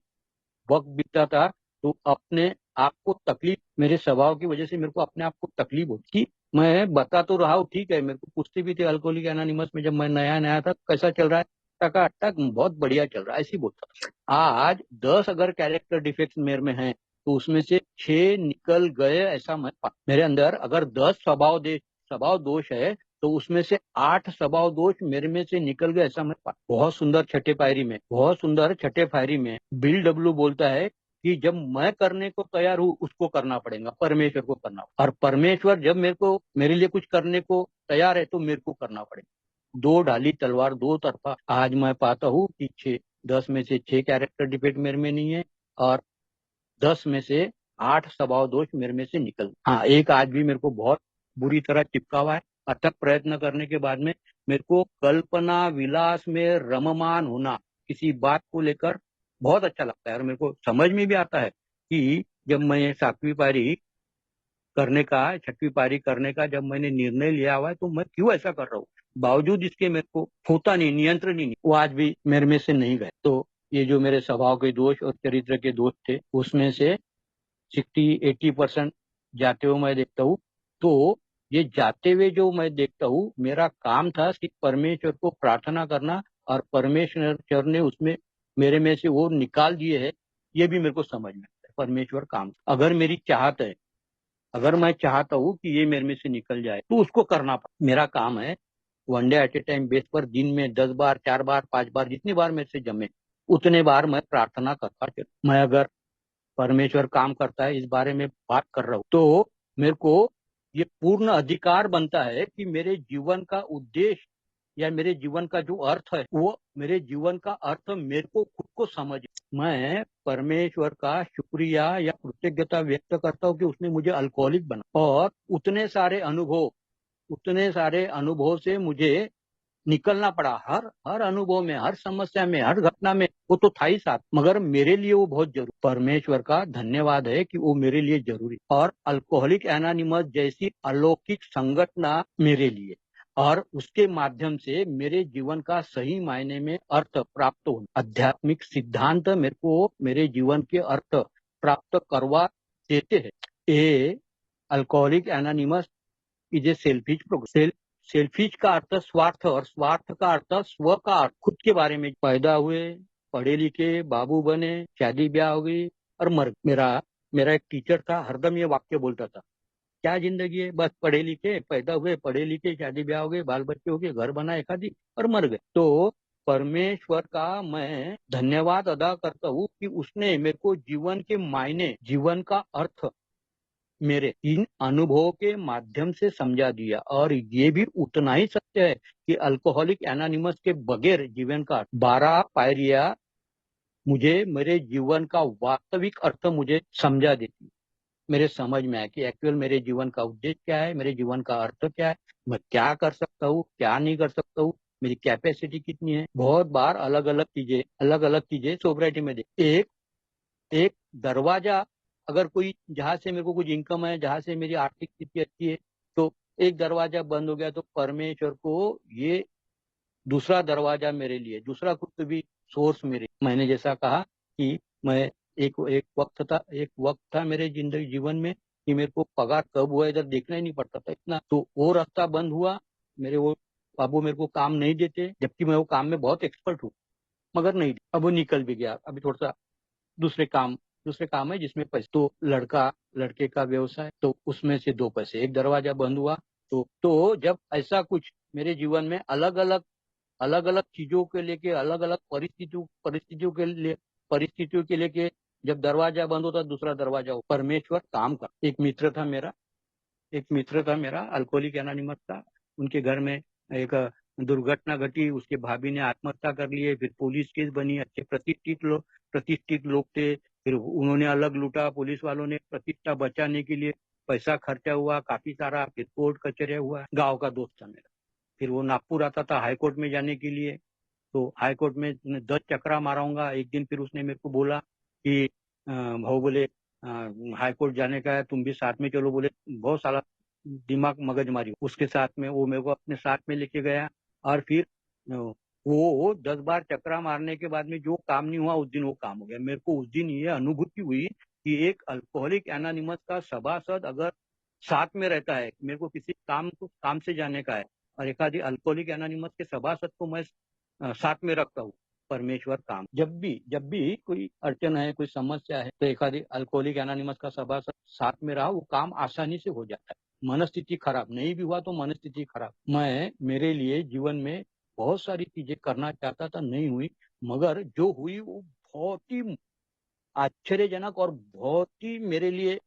वक्त बीतता था, तो अपने आप को तकलीफ, मेरे स्वभाव की वजह से मेरे को अपने आप को तकलीफ होती। मैं बता तो रहा हूँ, ठीक है, मेरे को पूछते भी थे अल्कोहलिक एनोनिमस में, जब मैं नया नया था, कैसा चल रहा है? टकाटक बहुत बढ़िया चल रहा है, ऐसी बोलता। आज 10 अगर कैरेक्टर डिफेक्ट्स मेरे में हैं, तो उसमें से 6 निकल गए, ऐसा मेरे अंदर अगर 10 स्वभाव दोष है, तो उसमें से 8 स्वभाव दोष मेरे में से निकल गए, ऐसा मैं बहुत सुंदर छठे पायरी में बिल डब्ल्यू बोलता है कि जब मैं करने को तैयार हूँ, उसको करना पड़ेगा, परमेश्वर को करना, और परमेश्वर जब मेरे लिए कुछ करने को तैयार है, तो मेरे को करना पड़ेगा। दो ढाली तलवार, दो तरफा। आज मैं पाता हूँ कि 10 में से 6 कैरेक्टर डिफेक्ट मेरे में नहीं है, और 10 में से 8 स्वभाव दोष मेरे में से निकल। हाँ, एक आज भी मेरे को बहुत बुरी तरह चिपका हुआ है। अथक प्रयत्न करने के बाद में मेरे को कल्पना विलास में रममान होना, किसी बात को लेकर बहुत अच्छा लगता है, और मेरे को समझ में भी आता है कि जब मैं 6वीं पारी करने का जब मैंने निर्णय लिया हुआ है, तो मैं क्यों ऐसा कर रहा हूँ, बावजूद इसके मेरे को होता नहीं, नियंत्रण ही नहीं, वो आज भी मेरे में से नहीं गए। तो ये जो मेरे स्वभाव के दोष और चरित्र के दोष थे, उसमें से 60-80% जाते हुए मैं देखता हूँ। तो ये जाते हुए जो मैं देखता हूँ, मेरा काम था सिर्फ परमेश्वर को प्रार्थना करना, और परमेश्वर ने उसमें मेरे में से वो निकाल दिए है। ये भी मेरे को समझ में आता है, परमेश्वर काम, अगर मेरी चाहत है, अगर मैं चाहता हूँ कि ये मेरे में से निकल जाए, तो उसको करना पड़ता। मेरा काम है one day at A time base पर, दिन में 10 बार, 4 बार, 5 बार, जितनी बार मेरे से जमे, उतने बार मैं प्रार्थना करता चलूं। मैं अगर परमेश्वर काम करता है इस बारे में बात कर रहा हूँ, तो मेरे को ये पूर्ण अधिकार बनता है कि मेरे जीवन का उद्देश्य या मेरे जीवन का जो अर्थ है, वो मेरे जीवन का अर्थ मेरे को खुद को समझ। मैं परमेश्वर का शुक्रिया या कृतज्ञता व्यक्त करता हूँ कि उसने मुझे अल्कोहलिक बना, और उतने सारे अनुभव से मुझे निकलना पड़ा। हर अनुभव में, हर समस्या में, हर घटना में वो तो था ही साथ, मगर मेरे लिए वो बहुत जरूरी। परमेश्वर का धन्यवाद है कि वो मेरे लिए जरूरी, और अल्कोहलिक एनोनिमस जैसी अलौकिक संगठना मेरे लिए, और उसके माध्यम से मेरे जीवन का सही मायने में अर्थ प्राप्त हो, आध्यात्मिक सिद्धांत मेरे को मेरे जीवन के अर्थ प्राप्त करवा देते हैं। A alcoholic anonymous is a selfish programme, selfish का अर्थ स्वार्थ और स्वार्थ का अर्थ स्व का अर्थ, खुद के बारे में। पैदा हुए, पढ़े लिखे, बाबू बने, शादी ब्याह हो गई और मर। मेरा मेरा एक टीचर था, हरदम ये वाक्य बोलता था, क्या जिंदगी है, बस पढ़े लिखे, पैदा हुए, पढ़े लिखे, शादी ब्याह हो गए, बाल बच्चे हो गए, घर बना एक आदि और मर गए। तो परमेश्वर का मैं धन्यवाद अदा करता हूँ कि उसने मेरे को जीवन के मायने, जीवन का अर्थ मेरे इन अनुभवों के माध्यम से समझा दिया। और ये भी उतना ही सत्य है कि अल्कोहलिक एनोनिमस के बगैर जीवन का 12 पायरिया मुझे मेरे जीवन का वास्तविक अर्थ मुझे समझा देती, मेरे समझ में आया कि एक्चुअल मेरे जीवन का उद्देश्य क्या है, मेरे जीवन का अर्थ क्या है, मैं क्या कर सकता हूँ, क्या नहीं कर सकता हूँ, मेरी कैपेसिटी कितनी है। बहुत बार अलग अलग चीजें सोसाइटी में देख, एक एक दरवाजा, अगर कोई जहां से मेरे को कुछ इनकम है, जहां से मेरी आर्थिक स्थिति अच्छी है, तो एक दरवाजा बंद हो गया तो परमेश्वर को ये दूसरा दरवाजा मेरे लिए, दूसरा कुछ भी सोर्स मेरे। मैंने जैसा कहा कि मैं एक एक वक्त था मेरे जिंदगी जीवन में कि मेरे को पगार कब हुआ इधर देखना ही नहीं पड़ता था इतना, तो वो रास्ता बंद हुआ। मेरे वो बाबू मेरे को काम नहीं देते, जबकि मैं वो काम में बहुत एक्सपर्ट हूँ, मगर नहीं, अब वो निकल भी गया। अभी थोड़ा सा दूसरे काम दूसरे काम है जिसमें पैसे, तो लड़के का व्यवसाय, तो उसमें से 2 पैसे, एक दरवाजा बंद हुआ। तो जब ऐसा कुछ मेरे जीवन में अलग अलग चीजों के लेके, अलग अलग परिस्थितियों के लेके जब दरवाजा बंद होता दूसरा दरवाजा हो, परमेश्वर काम कर। एक मित्र था मेरा अल्कोहलिक एनोनिमस था, उनके घर में एक दुर्घटना घटी, उसके भाभी ने आत्महत्या कर ली है, फिर पुलिस केस बनी, अच्छे प्रतिष्ठित लोग थे, फिर उन्होंने अलग लूटा, पुलिस वालों ने प्रतिष्ठा बचाने के लिए पैसा खर्चा हुआ काफी सारा, फिर कोर्ट कचहरिया हुआ। गांव का दोस्त था मेरा, फिर वो नागपुर आता था हाईकोर्ट में जाने के लिए, तो हाईकोर्ट में 10 चक्रा माराऊंगा। एक दिन फिर उसने मेरे को बोला कि भाऊ बोले हाईकोर्ट जाने का है, तुम भी साथ में चलो, बोले बहुत सारा दिमाग मगज मारी उसके साथ में, वो मेरे को अपने साथ में लेके गया। और फिर वो 10 बार चक्रा मारने के बाद में जो काम नहीं हुआ उस दिन वो काम हो गया। मेरे को उस दिन ये अनुभूति हुई कि एक अल्कोहलिक एनोनिमस का सभासद अगर साथ में रहता है, मेरे को किसी काम से जाने का है, और एक आदि अल्कोहलिक एनोनिमस के सभासद को मैं साथ में रखता हूँ, परमेश्वर काम। जब भी कोई अड़चन है, कोई समस्या है, तो एक आदि अल्कोहलिक एनोनिमस का सभासद साथ में रहा, वो काम आसानी से हो जाता है। मनस्थिति खराब नहीं भी हुआ तो मनस्थिति खराब, मैं मेरे लिए जीवन में बहुत सारी चीजें करना चाहता था, नहीं हुई, मगर जो हुई वो बहुत ही आश्चर्यजनक और बहुत ही मेरे लिए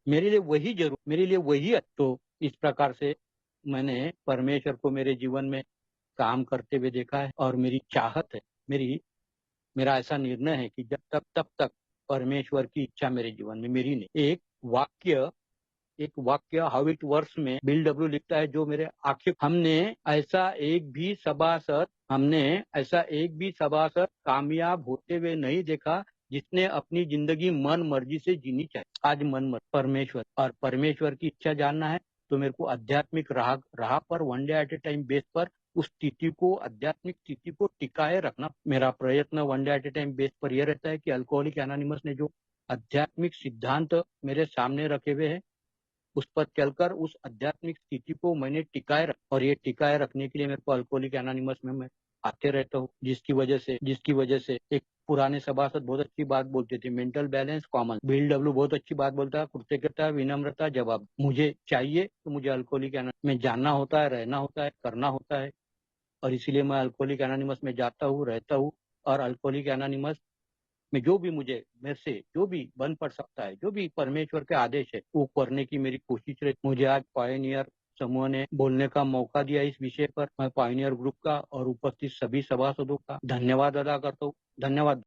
वही है। तो इस प्रकार से मैंने परमेश्वर को मेरे जीवन में काम करते हुए देखा है, और मेरी चाहत है, मेरा ऐसा निर्णय है कि तब तक परमेश्वर की इच्छा मेरे जीवन में मेरी नहीं। एक वाक्य हाउ इट वर्क्स में बिल डब्ल्यू लिखता है, जो मेरे आंखें, हमने ऐसा एक भी सभासद कामयाब होते हुए नहीं देखा जिसने अपनी जिंदगी मन मर्जी से जीनी चाहिए। आज परमेश्वर की इच्छा जानना है, तो मेरे को आध्यात्मिक राह पर one day at A time base पर उस आध्यात्मिक स्थिति को टिकाए रखना। मेरा प्रयत्न one day at A time base पर यह रहता है कि अल्कोहलिक एनोनिमस ने जो आध्यात्मिक सिद्धांत मेरे सामने रखे हुए हैं, उस पर चलकर उस आध्यात्मिक स्थिति को मैंने और ये टिकाए रखने के लिए मेरे को अल्कोहलिक एनोनिमस में मैं आते रहता हूँ, जिसकी वजह से एक पुराने सभासद बहुत अच्छी बात बोलते थे, mental balance common. Bill W बहुत अच्छी बात बोलता है, कृतज्ञता, विनम्रता, जवाब। मुझे चाहिए तो मुझे अल्कोहलिक एनोनिमस में जानना होता है, रहना होता है, करना होता है, और इसीलिए मैं अल्कोहलिक एनोनिमस में जाता हूँ, रहता हूँ। और अल्कोहलिक एनोनिमस में जो भी मेरे से जो भी बन पड़ सकता है, जो भी परमेश्वर के आदेश है, वो करने की मेरी कोशिश रही। मुझे आज पायनियर समूह ने बोलने का मौका दिया इस विषय पर। मैं पायनियर ग्रुप का और उपस्थित सभी सभासदों का धन्यवाद अदा करता हूँ। धन्यवाद।